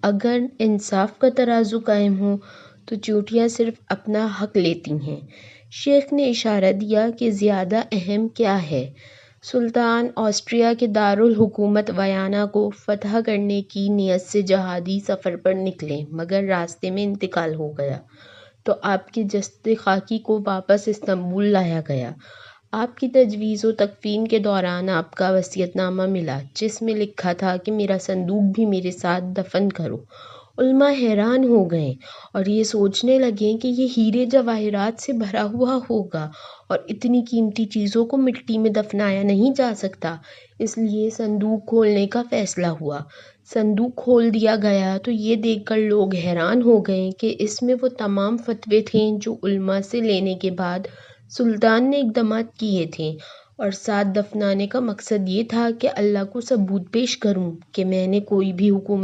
اگر انصاف کا ترازو قائم ہو تو چیوٹیاں صرف اپنا حق لیتی ہیں۔ شیخ نے اشارہ دیا کہ زیادہ اہم کیا ہے۔ سلطان آسٹریا کے دارالحکومت ویانا کو فتح کرنے کی نیت سے جہادی سفر پر نکلے مگر راستے میں انتقال ہو گیا تو آپ کے جسد خاکی کو واپس استنبول لایا گیا۔ آپ کی تجویز و تکفین کے دوران آپ کا وصیت نامہ ملا جس میں لکھا تھا کہ میرا صندوق بھی میرے ساتھ دفن کرو۔ علماء حیران ہو گئے اور یہ سوچنے لگے کہ یہ ہیرے جواہرات سے بھرا ہوا ہوگا اور اتنی قیمتی چیزوں کو مٹی میں دفنایا نہیں جا سکتا، اس لیے صندوق کھولنے کا فیصلہ ہوا۔ صندوق کھول دیا گیا تو یہ دیکھ کر لوگ حیران ہو گئے کہ اس میں وہ تمام فتوے تھے جو علماء سے لینے کے بعد سلطان نے اقدامات کیے تھے، اور ساتھ دفنانے کا مقصد یہ تھا کہ اللہ کو ثبوت پیش کروں کہ میں نے کوئی بھی حکومت